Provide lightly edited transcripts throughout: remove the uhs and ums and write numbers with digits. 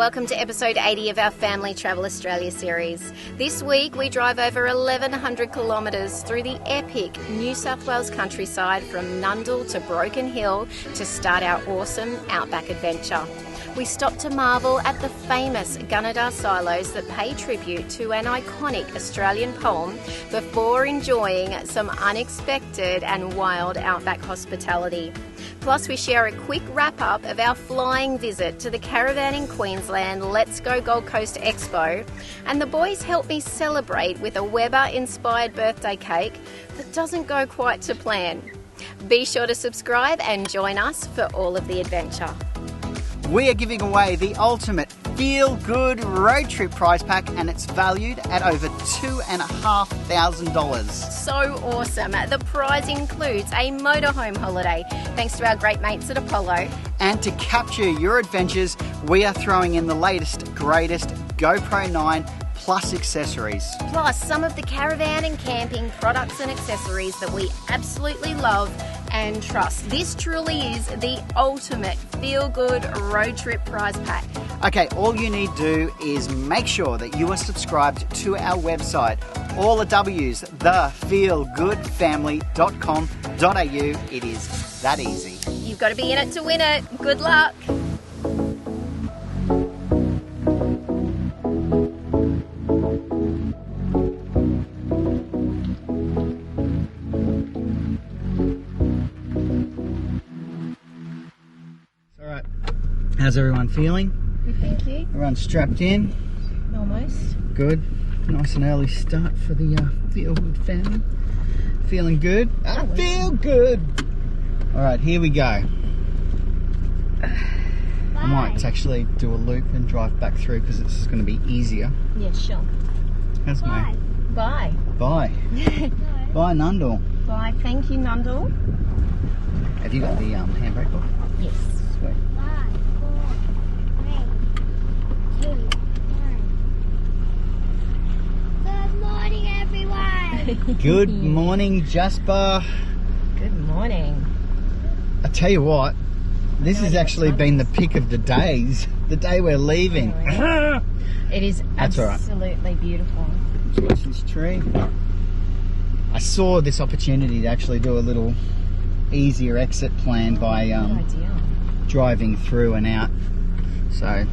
welcome to episode 80 of our Family Travel Australia series. This week we drive over 1,100 kilometres through the epic New South Wales countryside from Nundle to Broken Hill to start our awesome Outback adventure. We stop to marvel at the famous Gunnedah silos that pay tribute to an iconic Australian poem before enjoying some unexpected and wild Outback hospitality. Plus, we share a quick wrap-up of our flying visit to the Caravan in Queensland Let's Go Gold Coast Expo, and the boys help me celebrate with a Weber-inspired birthday cake that doesn't go quite to plan. Be sure to subscribe and join us for all of the adventure. We are giving away the ultimate feel-good road trip prize pack, and it's valued at over $2,500. So awesome. The prize includes a motorhome holiday, thanks to our great mates at Apollo. And to capture your adventures, we are throwing in the latest, greatest GoPro 9 plus accessories. Plus some of the caravan and camping products and accessories that we absolutely love and trust. This truly is the ultimate feel-good road trip prize pack. Okay, all you need to do is make sure that you are subscribed to our website. All the W's, thefeelgoodfamily.com.au. It is that easy. You've got to be in it to win it. Good luck. How's everyone feeling? Good, thank you. Everyone's strapped in? Almost. Good. Nice and early start for the Feel Good family. Feeling good? I feel good! Alright, here we go. Bye. I might actually do a loop and drive back through because this is going to be easier. Yeah, sure. How's Bye. Bye. Bye. Bye, Nundle. Bye. Thank you, Nundle. Have you got the handbrake book? Yes. Sweet. Good morning, Jasper. Good morning. I tell you what, this has actually been the pick of the days. The day we're leaving. It is absolutely beautiful. Watch this tree. I saw this opportunity to actually do a little easier exit plan by driving through and out. So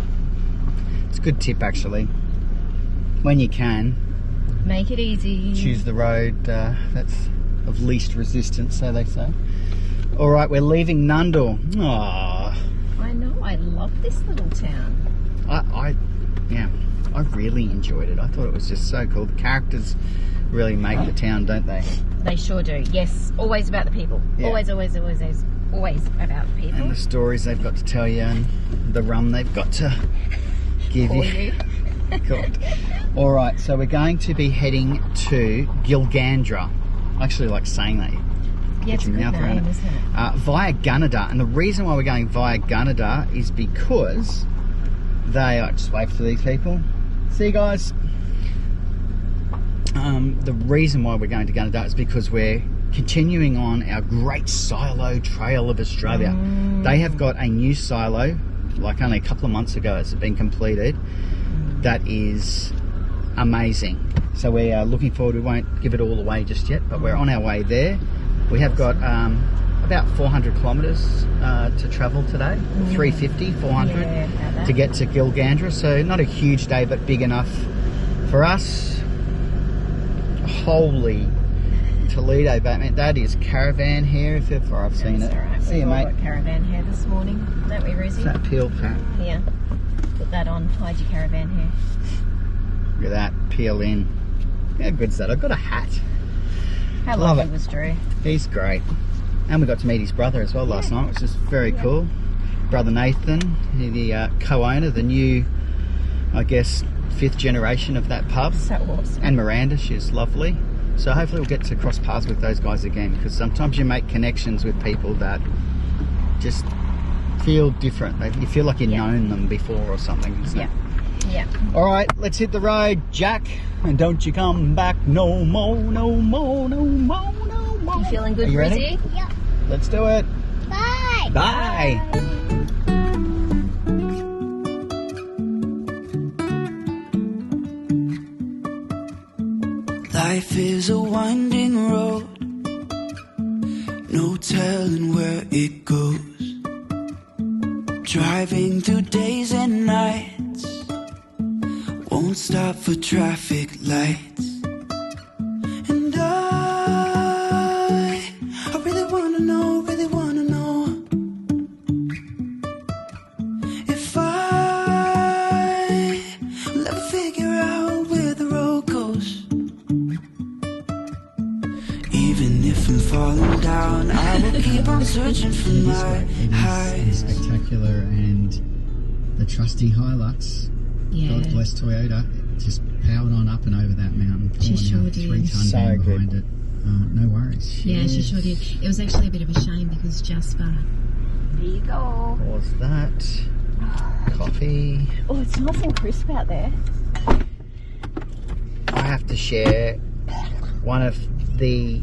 it's a good tip actually. When you can, make it easy. Choose the road that's of least resistance, so they say. All right, we're leaving Nundle. Aww. I know, I love this little town. I really enjoyed it. I thought it was just so cool. The characters really make the town, don't they? They sure do. Yes, always about the people. Yeah. Always about the people. And the stories they've got to tell you, and the rum they've got to give you. God. All right, so we're going to be heading to Gilgandra. I actually like saying that. Yeah, it's a good name, isn't it? Via Gunnedah. And the reason why we're going via Gunnedah is because they are... Just wave to these people. See you guys. The reason why we're going to Gunnedah is because we're continuing on our great silo trail of Australia. They have got a new silo, like only a couple of months ago it's been completed. That is amazing. So we are looking forward. We won't give it all away just yet, but we're on our way there. We have got about 400 kilometres to travel today. 350, 400 to get to Gilgandra. So not a huge day, but big enough for us. Holy Toledo, Batman. That is Caravan hair if ever I've seen it. Right. See you, mate. Got Caravan hair this morning, don't we, Rosie? Is that peel pat? Yeah. Put that on, hide your Caravan hair. Look at that, peel in. How good's that? I've got a hat. How lovely was Drew? He's great. And we got to meet his brother as well last night, which is very cool. Brother Nathan, the co-owner, the new, I guess, 5th generation of that pub. So awesome. And Miranda, she's lovely. So hopefully we'll get to cross paths with those guys again, because sometimes you make connections with people that just feel different. You feel like you've known them before or something. Yeah. Yeah. All right, let's hit the road, Jack. And don't you come back no more, no more, no more, no more. You feeling good, Are you ready? Brizzy? Yep. Let's do it. Bye. Bye. Life is a winding road, no telling where it goes. Driving through days and nights, won't stop for traffic lights. And I really wanna know, if I will ever figure out where the road goes. Even if I'm falling down, I will keep on searching for my highs. Spectacular, and the trusty Hilux, God bless Toyota, just powered on up and over that mountain. She sure did. 3 ton So van good. behind it. No worries. She sure did. It was actually a bit of a shame because Jasper. There you go. What was that? Coffee. Oh, it's nice and crisp out there. I have to share one of the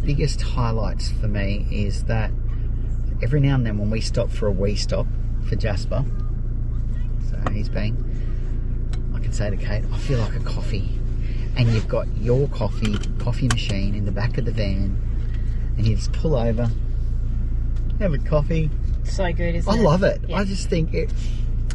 biggest highlights for me is that every now and then when we stop for a wee stop for Jasper, so he's been, I can say to Kate, I feel like a coffee. And you've got your coffee machine in the back of the van, and you just pull over, have a coffee. So good, isn't it? I love it. Yeah. I just think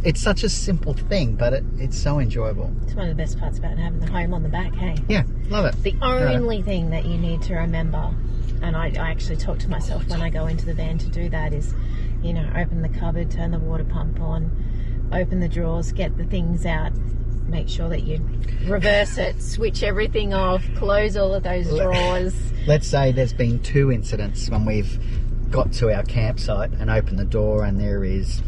it's such a simple thing, but it's so enjoyable. It's one of the best parts about having the home on the back, hey? Yeah, love it. The only thing that you need to remember, and I actually talk to myself when I go into the van to do that, is, you know, open the cupboard, turn the water pump on, open the drawers, get the things out, make sure that you reverse it, switch everything off, close all of those drawers. Let's say there's been 2 incidents when we've got to our campsite and opened the door and there is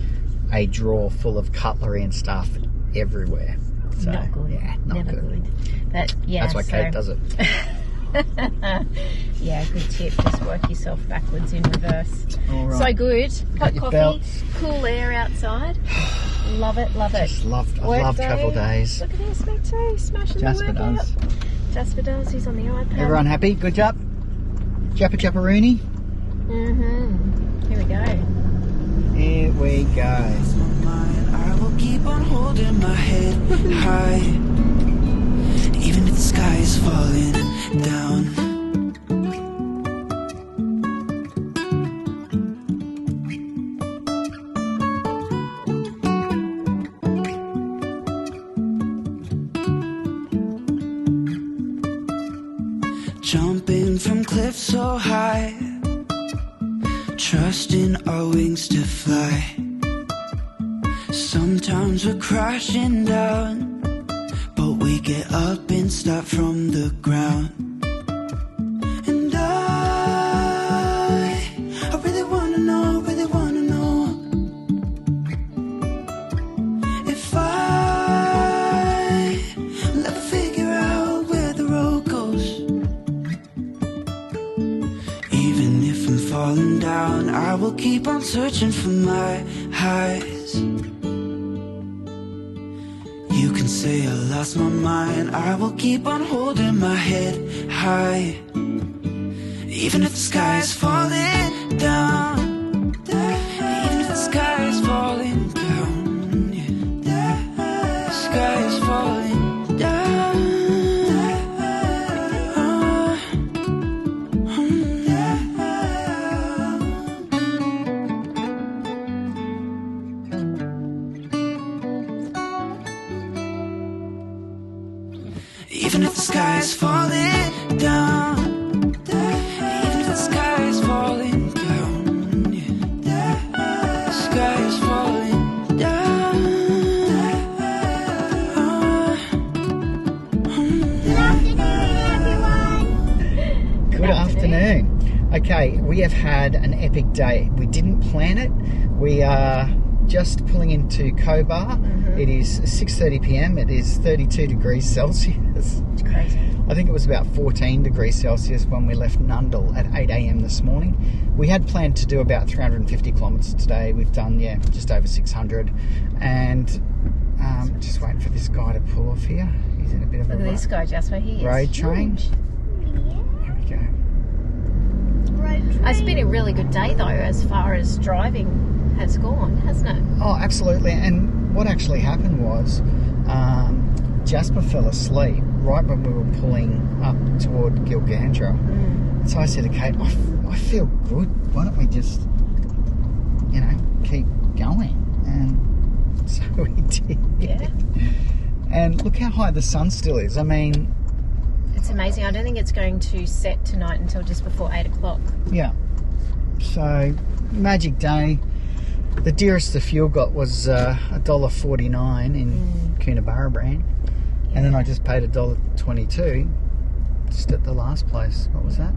a drawer full of cutlery and stuff everywhere. So, not good. Yeah, not Never good. That's why Kate does it. Yeah, good tip. Just work yourself backwards in reverse. All right. So good. Hot your coffee, belts. cool air outside. Love it, love it. I love travel days. Look at this, mate, too. Smashing Jasper the workout. does. Jasper does. He's on the iPad. Everyone happy? Good job? Jappa-Rooney? Here we go. Here we go. I will keep on holding my head high, even if the sky is falling down. Jumping from cliffs so high, trusting our wings to fly. Sometimes we're crashing down, but we get up and start from the ground. And I really wanna know, if I will ever figure out where the road goes. Even if I'm falling down, I will keep on searching for my highs. You can say I lost my mind, I will keep on holding my head high, even if the sky is falling down. Even if the sky is falling down, yeah. The sky is falling down. Even if the sky is falling down, even if the sky is falling down, yeah. The sky is falling down. Good afternoon. Okay, we have had an epic day. We didn't plan it. We are just pulling into Cobar. It is 6:30 p.m. It is 32 degrees Celsius. It's crazy. I think it was about 14 degrees Celsius when we left Nundle at 8 a.m. this morning. We had planned to do about 350 kilometres today. We've done, just over 600. And just waiting for this guy to pull off here. He's in a bit of Look a at this guy, Jasper. He is road train. huge. Here we go. It's been a really good day, though, as far as driving has gone, hasn't it? Oh, absolutely. And what actually happened was Jasper fell asleep right when we were pulling up toward Gilgandra. So I said to Kate, I feel good. Why don't we just, keep going? And so we did. Yeah. And look how high the sun still is. I mean, It's amazing. I don't think it's going to set tonight until just before 8 o'clock. yeah. So, magic day. The dearest the fuel got was $1.49 in Cobar brand. And then I just paid $1.22 just at the last place. What was that?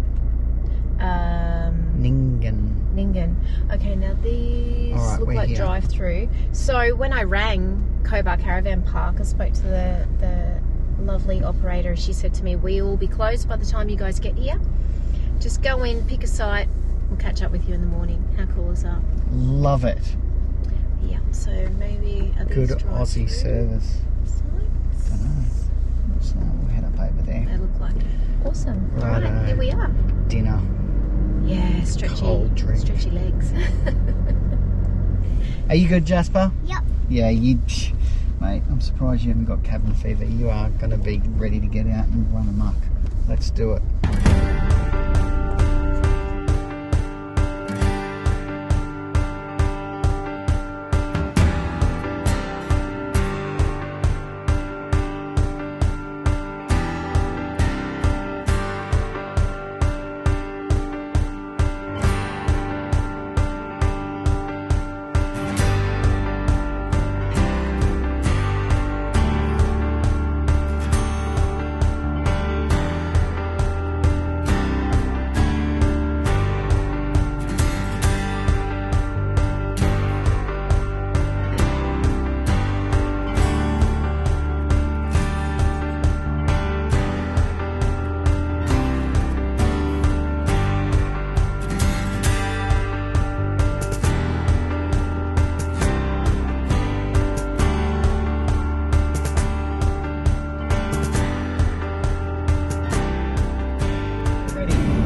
Ningen. Okay, now these look like drive-through. So when I rang Cobar Caravan Park, I spoke to the lovely operator. She said to me, we will be closed by the time you guys get here. Just go in, pick a site. We'll catch up with you in the morning. How cool is that? Love it. Yeah, so maybe are these Good Aussie service. sites? Don't know. So we'll head up over there. They look like it. Awesome. Righto. All right, here we are. Dinner. Yeah, stretchy legs. Are you good, Jasper? Yep. Yeah, mate, I'm surprised you haven't got cabin fever. You are going to be ready to get out and run amok. Let's do it.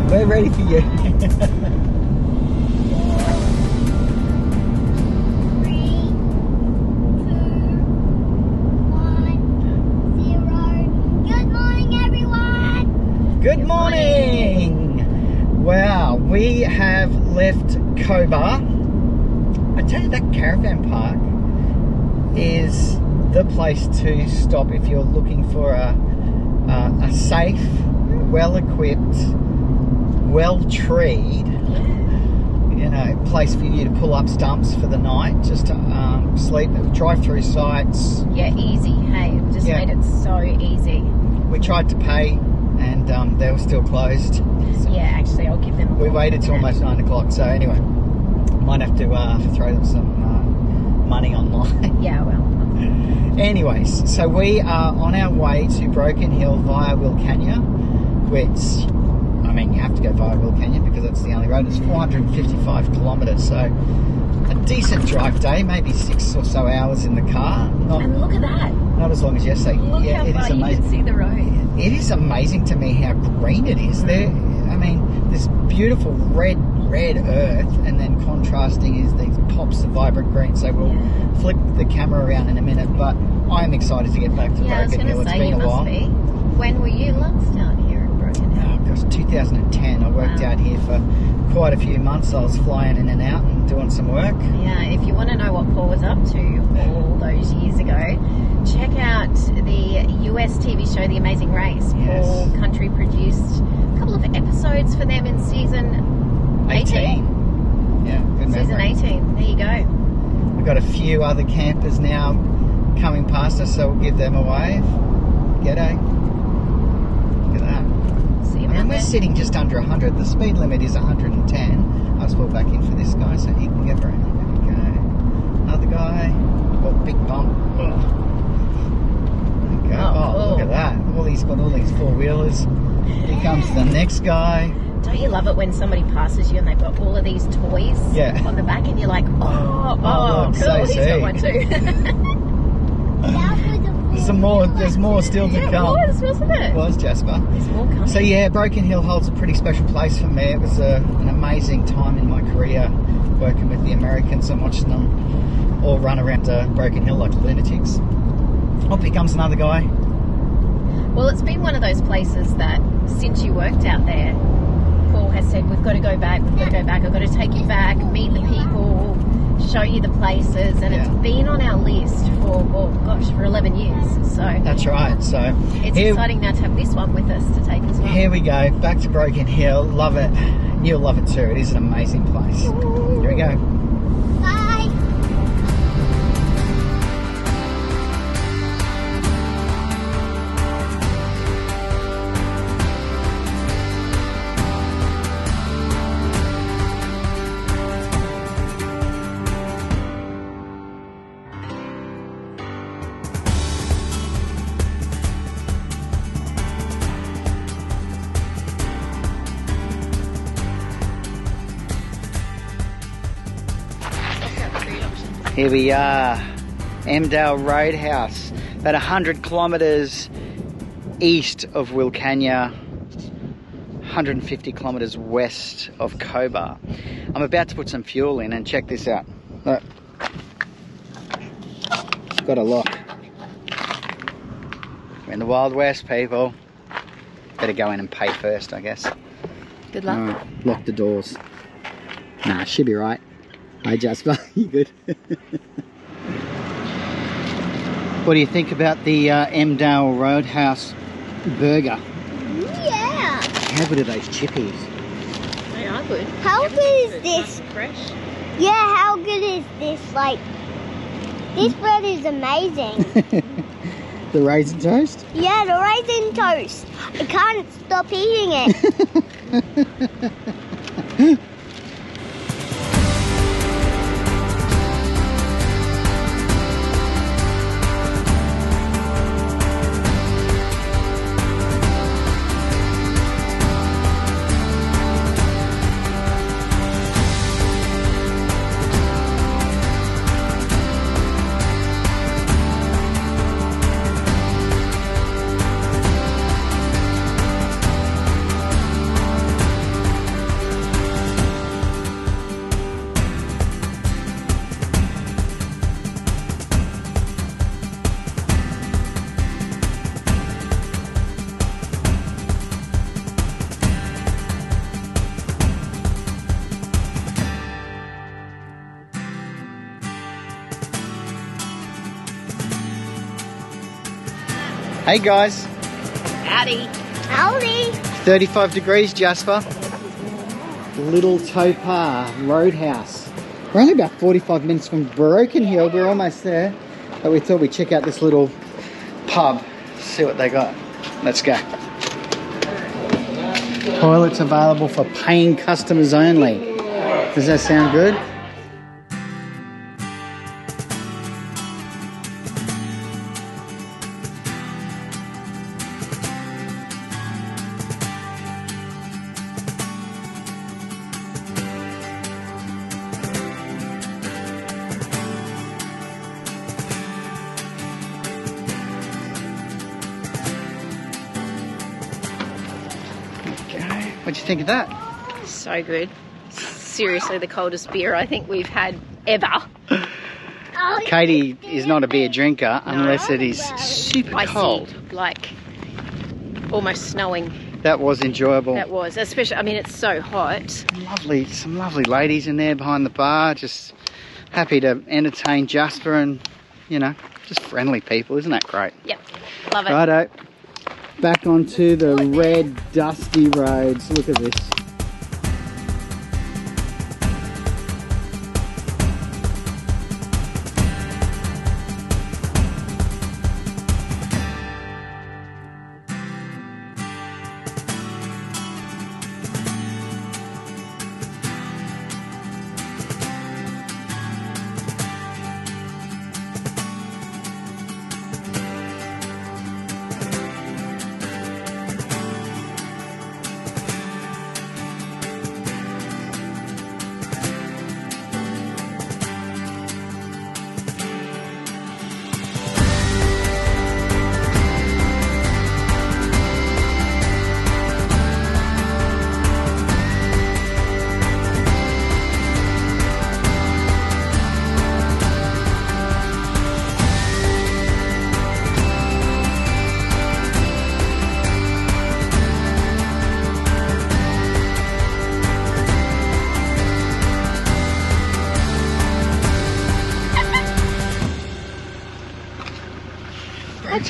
We're ready for you. 3, 2, 1, 0. Good morning, everyone. Good morning. Wow, we have left Cobar. I tell you, that caravan park is the place to stop if you're looking for a safe, well-equipped, well-treed, place for you to pull up stumps for the night, just to sleep, drive-through sites. Yeah, easy. Hey, just made it so easy. We tried to pay, and they were still closed. So Yeah, actually, I'll give them. we waited till almost 9 o'clock. So anyway, might have to throw them some money online. Yeah, well. Anyways, so we are on our way to Broken Hill via Wilcannia, which, I mean, you have to go via Wilcannia because it's the only road. It's 455 kilometres, so a decent drive day, maybe 6 or so hours in the car. And look at that. Not as long as yesterday. Look how it far is you amazing. can see the road. It is amazing to me how green it is. There, I mean, this beautiful red earth, and then contrasting is these pops of vibrant green. So we'll flip the camera around in a minute, but I am excited to get back to Yeah, I was Broken going Hill. to It's say, been you a while. must be. When were you last out here in Broken Hill? Oh gosh, 2010. I worked out here for quite a few months. I was flying in and out and doing some work. Yeah, if you want to know what Paul was up to all those years ago, check out the US TV show The Amazing Race. Yes. Paul Country produced a couple of episodes for them in season 18. Yeah, good memory. Season 18, there you go. We've got a few other campers now coming past us, so we'll give them a wave. G'day. Look at that. See you I mean, out we're there. sitting just under 100. The speed limit is 110. I'll just pull back in for this guy so he can get around. There we go. Another guy. Oh, big bump. There we go. Oh, Oh, cool. look at that. He's got all these four-wheelers. Here comes the next guy. Don't you love it when somebody passes you and they've got all of these toys Yeah. on the back and you're like, oh, look, cool, so he's sick. got one too. There's more still to Yeah, come. it was, wasn't it? It was, Jasper. There's more coming. So yeah, Broken Hill holds a pretty special place for me. It was an amazing time in my career working with the Americans and watching them all run around Broken Hill like lunatics. Oh, here comes another guy. those places that since you worked out there, Paul has said, we've got to go back, I've got to take you back, meet the people, show you the places, and it's been on our list for, for 11 years. So that's right. So it's exciting now to have this one with us to take as well. Here we go, back to Broken Hill. Love it. You'll love it too. It is an amazing place. Here we go. Bye. Here we are, Emmdale RoadHouse, about 100 kilometres east of Wilcannia, 150 kilometres west of Cobar. I'm about to put some fuel in and check this out. Look, it's got a lock. We're in the Wild West, people. Better go in and pay first, I guess. Good luck. Alright, lock the doors. Nah, should be right. Hi Jasper, you good? What do you think about the Emmdale RoadHouse burger? Yeah. How good are those chippies? They are good. How good is this? Fresh. Yeah, how good is this? Like, this bread is amazing. The raisin toast? Yeah, the raisin toast. I can't stop eating it. Hey guys, Howdy. Howdy. 35 degrees Jasper. Little Topar RoadHouse. We're only about 45 minutes from Broken Hill, we're almost there. But we thought we'd check out this little pub, see what they got. Let's go. Toilets available for paying customers only. Does that sound good? What'd you think of that? So good. Seriously, the coldest beer I think we've had ever. Katie is not a beer drinker unless it is super Icy, cold. like almost snowing. That was enjoyable. That was, especially, I mean, it's so hot. Some lovely ladies in there behind the bar, just happy to entertain Jasper and, you know, just friendly people. Isn't that great? Yep, love it. Righto. Back onto the red, dusty roads. Look at this.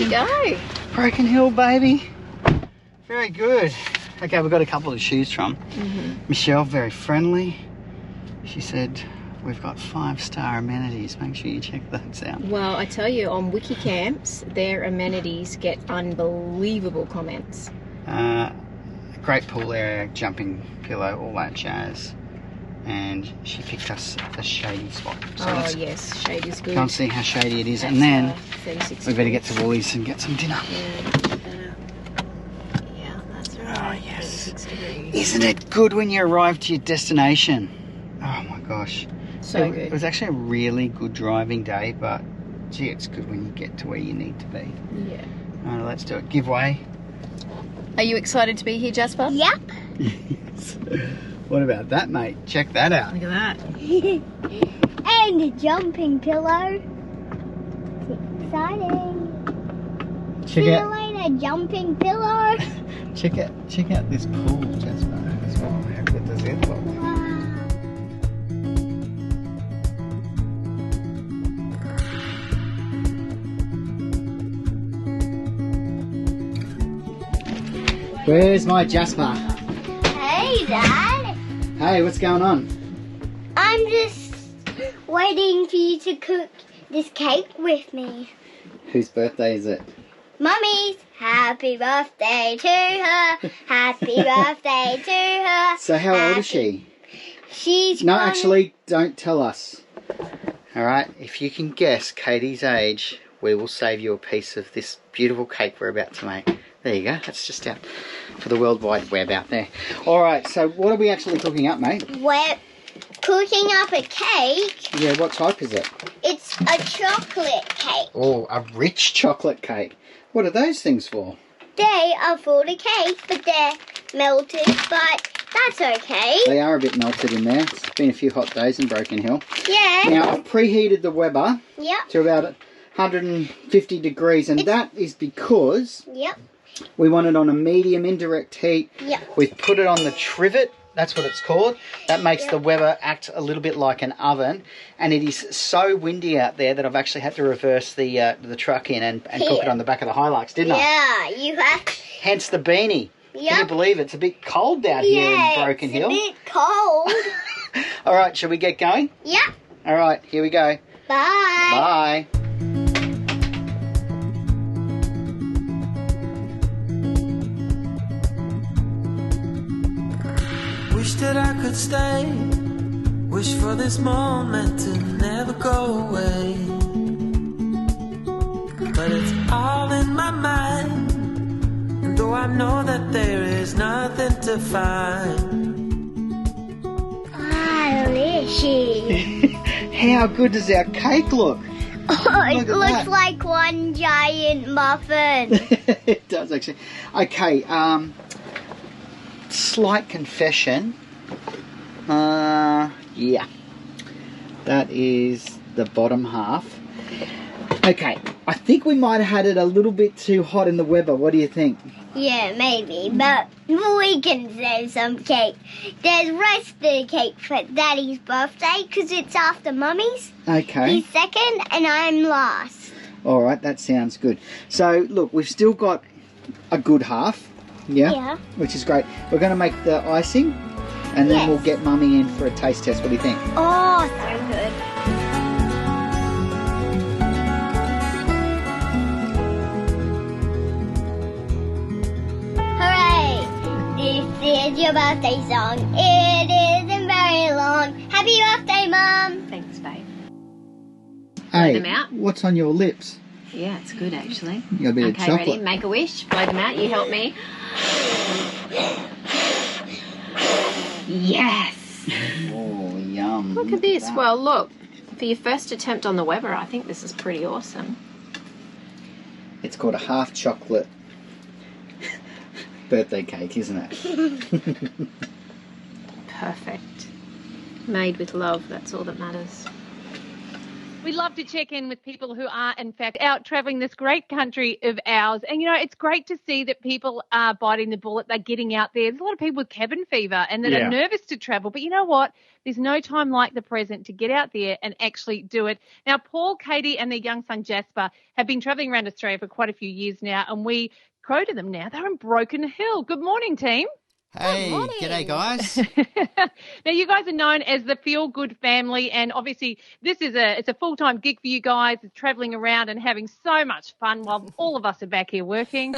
to go. Broken Hill, baby. Very good. Okay, we've got a couple to choose from. Michelle, very friendly. She said, we've got 5-star amenities. Make sure you check those out. Well, I tell you, on Wikicamps, their amenities get unbelievable comments. Great pool area, jumping pillow, all that jazz. And she picked us a shady spot. So let's yes, shade is good. go and see how shady it is. That's, and then 36 we better get to Woolies and get some dinner. Yeah, that's right. Oh, yes. 36 degrees. Isn't it good when you arrive to your destination? Oh my gosh. So It good. was actually a really good driving day, but gee, it's good when you get to where you need to be. Yeah. All right, let's do it. Give way. Are you excited to be here, Jasper? Yep. Yes. What about that, mate? Check that out. Look at that. And a jumping pillow. It's exciting. Check See you out. later, jumping pillow. Check out this pool, Jasper, as well. How good does it look? Where's my Jasper? Hey, Dad. Hey, what's going on? I'm just waiting for you to cook this cake with me. Whose birthday is it? Mummy's. Happy birthday to her. Happy birthday to her. So how old is she? She's No, gonna- actually, don't tell us. All right, if you can guess Katie's age, we will save you a piece of this beautiful cake we're about to make. There you go. That's just out for the World Wide Web out there. All right, so what are we actually cooking up, mate? We're cooking up a cake. Yeah, what type is it? It's a chocolate cake. Oh, a rich chocolate cake. What are those things for? They are for the cake, but they're melted, but that's okay. They are a bit melted in there. It's been a few hot days in Broken Hill. Yeah. Now, I've preheated the Weber Yep. to about 150 degrees, and that is because Yep. we want it on a medium indirect heat. Yep. We've put it on the trivet. That's what it's called. That makes the Weber act a little bit like an oven. And it is so windy out there that I've actually had to reverse the truck in and cook it on the back of the Hilux, didn't I? Yeah, you have. Hence the beanie. Can you Yep. believe it? It's a bit cold out here in Broken it's Hill. a bit cold. All right, shall we get going? Yep. All right, here we go. Bye. Bye. Wish that I could stay. Wish for this moment to never go away. But it's all in my mind. And though I know that there is nothing to find. Delicious. How good does our cake look? Oh, it Look at looks that. like one giant muffin. It does actually. Okay, slight confession. Yeah. That is the bottom half. Okay, I think we might have had it a little bit too hot in the Weber. What do you think? Yeah, maybe, but we can save some cake. There's rest of the cake for Daddy's birthday because it's after Mummy's. Okay. He's second and I'm last. All right, that sounds good. So, look, we've still got a good half. Yeah? Yeah. Which is great. We're going to make the icing and then Yes. we'll get Mummy in for a taste test. What do you think? Oh, so good. Hooray! This is your birthday song. It isn't very long. Happy birthday, Mum! Thanks, babe. Hey, them out. what's on your lips? Yeah, it's good actually. You got a bit of Okay, chocolate. ready? Make a wish. Blow them out. You help me. Yes. Oh, yum. Look at this. that. Well, look. For your first attempt on the Weber, I think this is pretty awesome. It's called a half chocolate birthday cake, isn't it? Perfect. Made with love. That's all that matters. We love to check in with people who are, in fact, out travelling this great country of ours. And, it's great to see that people are biting the bullet. They're getting out there. There's a lot of people with cabin fever and that are nervous to travel. But you know what? There's no time like the present to get out there and actually do it. Now, Paul, Katie and their young son Jasper have been travelling around Australia for quite a few years now. And we go to them now. They're in Broken Hill. Good morning, team. Hey, g'day guys. Now, you guys are known as the Feel Good Family, and obviously it's a full-time gig for you guys, travelling around and having so much fun while all of us are back here working.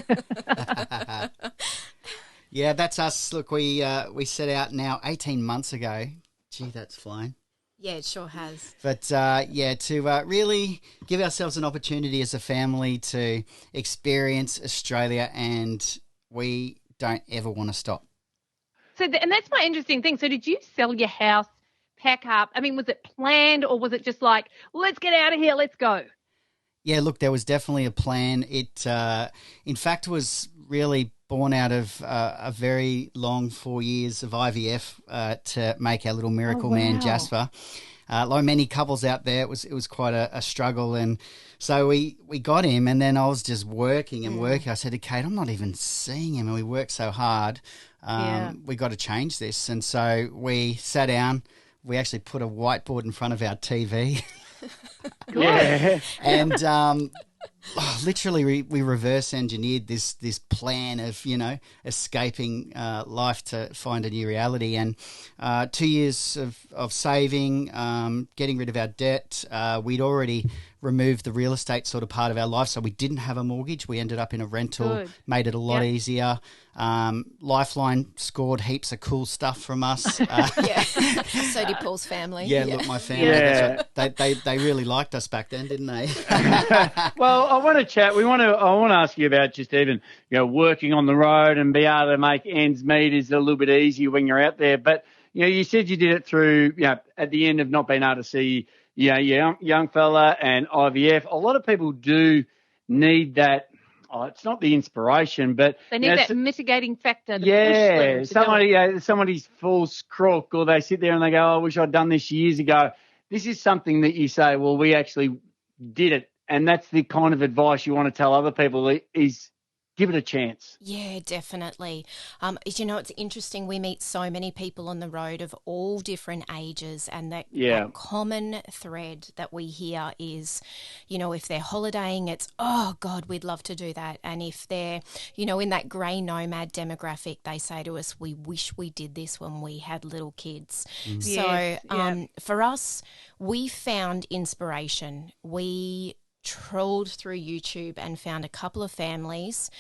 Yeah, that's us. Look, we set out now 18 months ago. Gee, that's flown. Yeah, it sure has. But, to really give ourselves an opportunity as a family to experience Australia, and we don't ever want to stop. So, and that's my interesting thing. So did you sell your house, pack up? I mean, was it planned or was it just like, let's get out of here, let's go? Yeah, look, there was definitely a plan. It, in fact, was really born out of a very long 4 years of IVF to make our little miracle man, Jasper. Like many couples out there, it was quite a struggle. And so we got him, and then I was just working and working. I said to Kate, I'm not even seeing him, and we worked so hard. We got to change this. And so we sat down. We actually put a whiteboard in front of our TV. And literally we reverse engineered this plan of, escaping life to find a new reality. And 2 years of saving, getting rid of our debt. We'd already removed the real estate sort of part of our life, so we didn't have a mortgage. We ended up in a rental, made it a lot easier. Lifeline scored heaps of cool stuff from us. So did Paul's family. Look, my family, that's right. They really liked us back then, didn't they? Well, I want to chat. I want to ask you about just even, working on the road and be able to make ends meet is a little bit easier when you're out there. But, you said you did it through, at the end of not being able to see, young fella and IVF. A lot of people do need that. Oh, it's not the inspiration, but they need that mitigating factor. Somebody's falls crook, or they sit there and they go, "Oh, I wish I'd done this years ago." This is something that you say, "Well, we actually did it," and that's the kind of advice you want to tell other people is give it a chance. Yeah, definitely. It's interesting. We meet so many people on the road of all different ages, and that common thread that we hear is, if they're holidaying, it's, oh, God, we'd love to do that. And if they're, in that grey nomad demographic, they say to us, we wish we did this when we had little kids. So for us, we found inspiration. We trawled through YouTube and found a couple of families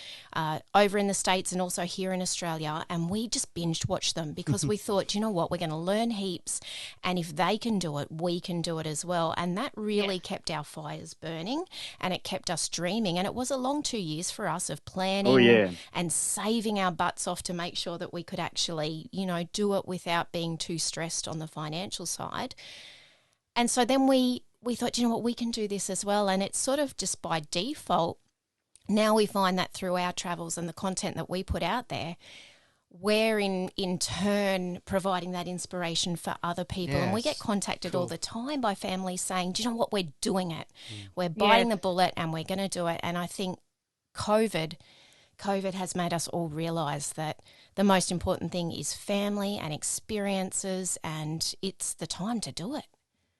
over in the States and also here in Australia, and we just binged watched them because we thought, we're going to learn heaps, and if they can do it, we can do it as well. And that really kept our fires burning, and it kept us dreaming. And it was a long 2 years for us of planning and saving our butts off to make sure that we could actually, do it without being too stressed on the financial side. And so then we thought, we can do this as well. And it's sort of just by default. Now we find that through our travels and the content that we put out there, we're in turn providing that inspiration for other people. And we get contacted all the time by families saying, do you know what, we're doing it. We're biting the bullet and we're going to do it. And I think COVID has made us all realise that the most important thing is family and experiences, and it's the time to do it.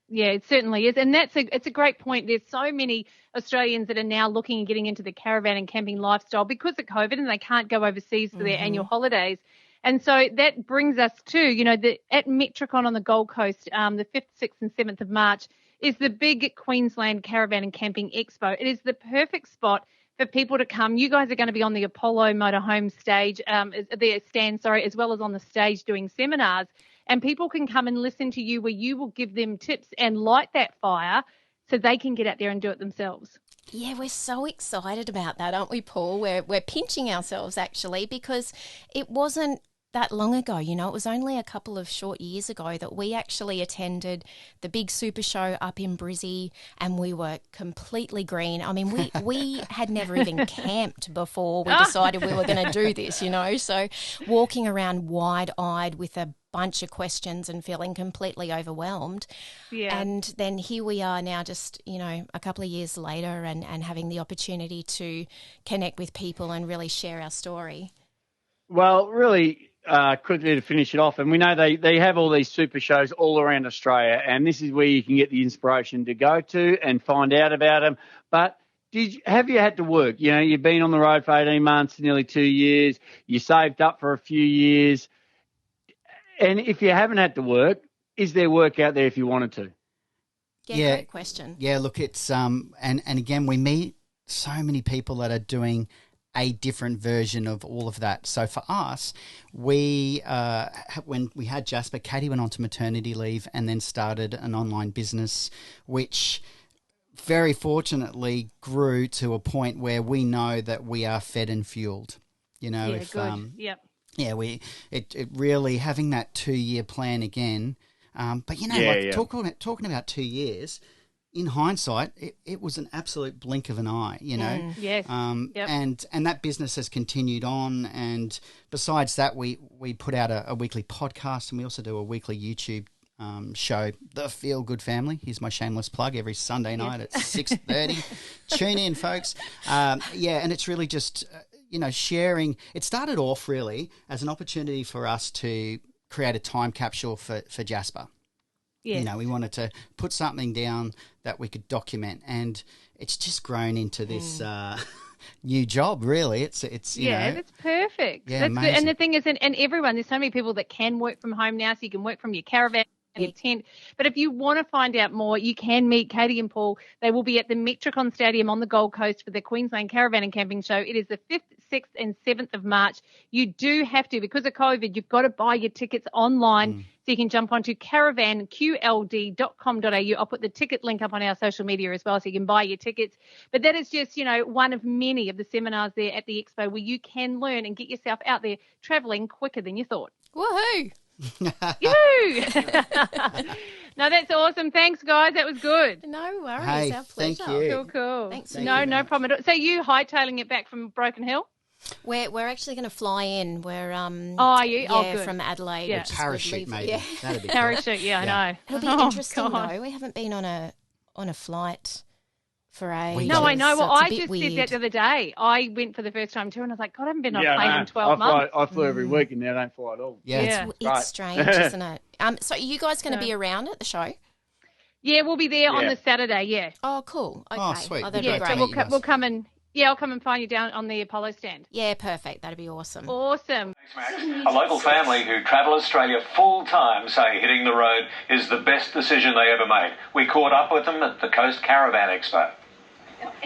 Yeah, it certainly is. And it's a great point. There's so many Australians that are now looking and getting into the caravan and camping lifestyle because of COVID, and they can't go overseas for their annual holidays. And so that brings us to, at Metricon on the Gold Coast, the 5th, 6th and 7th of March is the big Queensland Caravan and Camping Expo. It is the perfect spot for people to come. You guys are going to be on the Apollo Motorhome stage, as well as on the stage doing seminars. And people can come and listen to you where you will give them tips and light that fire so they can get out there and do it themselves. Yeah, we're so excited about that, aren't we, Paul? We're pinching ourselves, actually, because it wasn't that long ago. It was only a couple of short years ago that we actually attended the big super show up in Brizzy, and we were completely green. I mean, we had never even camped before we decided we were going to do this, so walking around wide-eyed with a bunch of questions and feeling completely overwhelmed. Yeah. And then here we are now just, a couple of years later and having the opportunity to connect with people and really share our story. Well, really quickly to finish it off, and we know they have all these super shows all around Australia, and this is where you can get the inspiration to go to and find out about them. But have you had to work? You've been on the road for 18 months, nearly 2 years. You saved up for a few years. And if you haven't had to work, is there work out there if you wanted to? Yeah, great question. Yeah, look, it's and again, we meet so many people that are doing a different version of all of that. So for us, when we had Jasper, Katie went on to maternity leave and then started an online business, which very fortunately grew to a point where we know that we are fed and fueled. Good. Yep. Yeah, it really having that 2-year plan again. But talking about 2 years, in hindsight, it was an absolute blink of an eye, Yes. Yep. And that business has continued on. And besides that, we put out a weekly podcast, and we also do a weekly YouTube show, The Feel Good Family. Here's my shameless plug, every Sunday night at 6:30. Tune in, folks. And it's really just, sharing. It started off really as an opportunity for us to create a time capsule for Jasper. Yes. We wanted to put something down that we could document, and it's just grown into this new job. Really, it's that's perfect. Yeah, that's amazing. good. And the thing is, and everyone, there's so many people that can work from home now, so you can work from your caravan, your tent. But if you want to find out more, you can meet Katie and Paul. They will be at the Metricon Stadium on the Gold Coast for the Queensland Caravan and Camping Show. It is the 5th, 6th and 7th of March. You do have to, because of COVID, you've got to buy your tickets online. So you can jump onto caravanqld.com.au. I'll put the ticket link up on our social media as well, so you can buy your tickets. But that is just, one of many of the seminars there at the Expo where you can learn and get yourself out there travelling quicker than you thought. Woohoo! Yoo-hoo! No, that's awesome. Thanks, guys. That was good. No worries. Hey, our pleasure. thank you. Cool. Thanks. No problem at all. So you hightailing it back from Broken Hill? We're actually going to fly in. We're are you? Yeah, good. from Adelaide. Yeah. Which is Parachute, good. maybe. Yeah. That'd be Parachute. Yeah, I know. It'll be interesting though. We haven't been on a flight for ages. No, I know. So Well, it's a I bit just weird. said that the other day. I went for the first time too, and I was like, God, I haven't been on a plane in 12 months. I flew every week, and now I don't fly at all. Yeah. It's strange, isn't it? So are you guys going to be around at the show? Yeah, we'll be there on the Saturday. Yeah. Oh, cool. Okay. Oh, sweet. That'd Yeah, be So great. we'll come and I'll come and find you down on the Apollo stand. Yeah, perfect. That'd be awesome. Awesome. A local family who travel Australia full-time say hitting the road is the best decision they ever made. We caught up with them at the Coast Caravan Expo.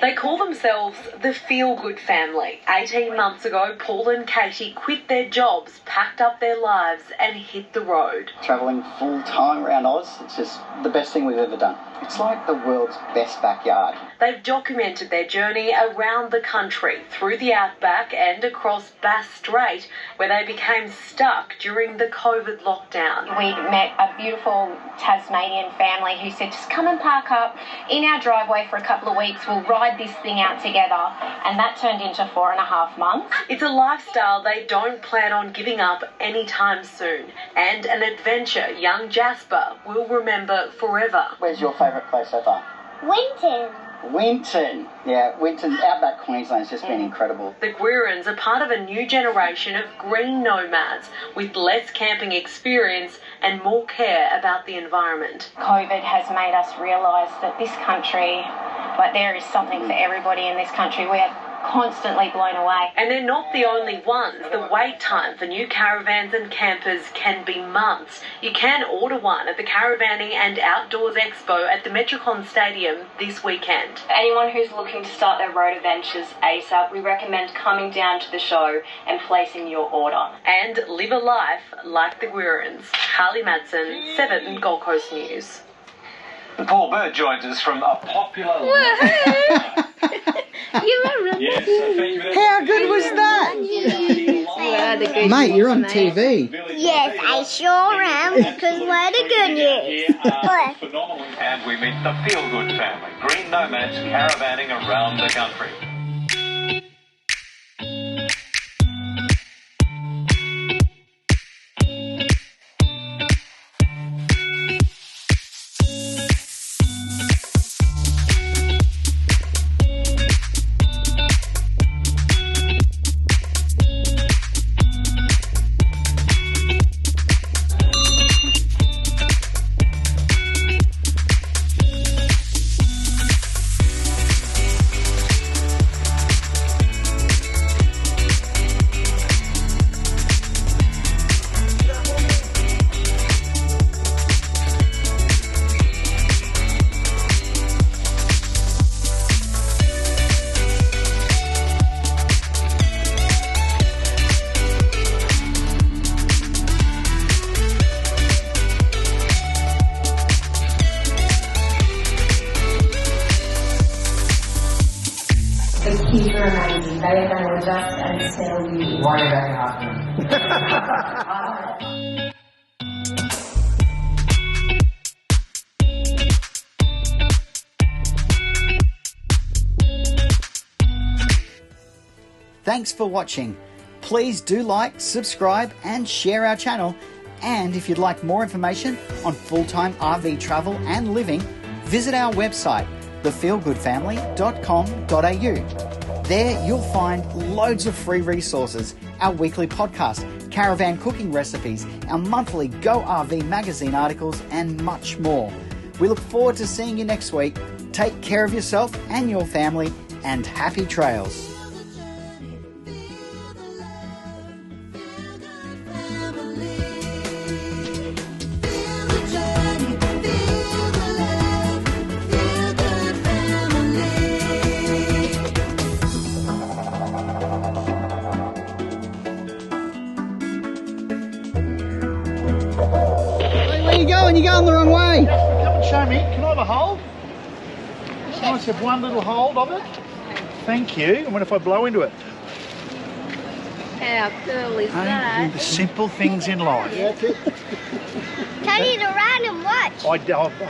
They call themselves the Feel Good Family. 18 months ago, Paul and Katie quit their jobs, packed up their lives and hit the road. Travelling full-time around Oz, it's just the best thing we've ever done. It's like the world's best backyard. They've documented their journey around the country, through the Outback and across Bass Strait, where they became stuck during the COVID lockdown. We met a beautiful Tasmanian family who said, just come and park up in our driveway for a couple of weeks, we'll ride this thing out together, and that turned into 4.5 months. It's a lifestyle they don't plan on giving up anytime soon, and an adventure young Jasper will remember forever. Where's your favourite place so far? Winton. Yeah, Winton, Outback Queensland's just been incredible. The Gwirans are part of a new generation of green nomads with less camping experience and more care about the environment. COVID has made us realise that this country, there is something for everybody in this country. We are constantly blown away. And they're not the only ones. The wait time for new caravans and campers can be months. You can order one at the Caravanning and Outdoors Expo at the Metricon Stadium this weekend. Anyone who's looking to start their road adventures ASAP, we recommend coming down to the show and placing your order. And live a life like the Gwirans. Harley Madsen, 7 Gold Coast News. Paul Bird joins us from a popular... You were right. Yes, thank you. How good was that? Mate, you're on TV. Yes, I sure am, because we're the good news. Phenomenal. And we meet the Feel Good family, green nomads caravanning around the country. adjust and settle you. Worry about your husband. Thanks for watching. Please do like, subscribe and share our channel. And if you'd like more information on full-time RV travel and living, visit our website, thefeelgoodfamily.com.au. There you'll find loads of free resources, our weekly podcast, caravan cooking recipes, our monthly Go RV magazine articles and much more. We look forward to seeing you next week. Take care of yourself and your family and happy trails. You're going the wrong way. Come and show me. Can I have a hold? Can I just have one little hold of it? Thank you. And what if I blow into it? How cool is that? The simple things in life. Tell you to run and watch.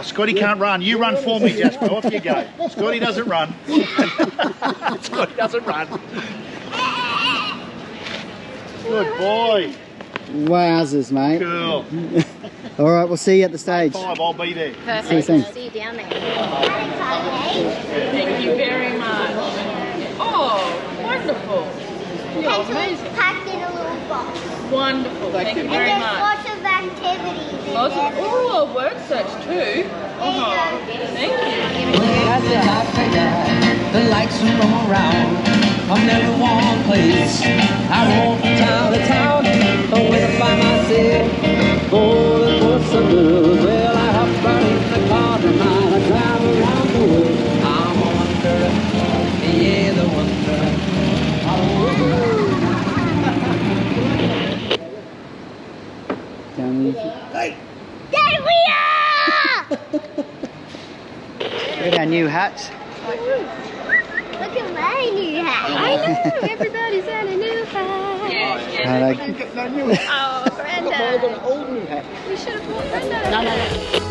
Scotty can't run. You run for me, Jasper. Off you go. Scotty doesn't run. Scotty doesn't run. Good boy. Wowzers, mate. Cool. All right, we'll see you at the stage. 5, I'll be there. Perfect. See you soon. See you down there. Thank you very much. Oh, wonderful. You're amazing. Packed in a little box. Wonderful. Thank you very and much. there's lots of activities in Lots there. of, a work search too. Thank you. The lights will roam around. I'm never one place. I roam from town to town. But when I find myself going for some good, well, I hop right in the car tonight. I drive around the world. I'm a wanderer. Yeah, the wanderer. Hey! There we are! With our new hats. Look at my new hat. I know, everybody's had a new hat. Yes. Oh, Brenda. Old new hat. We should have bought Brenda. No.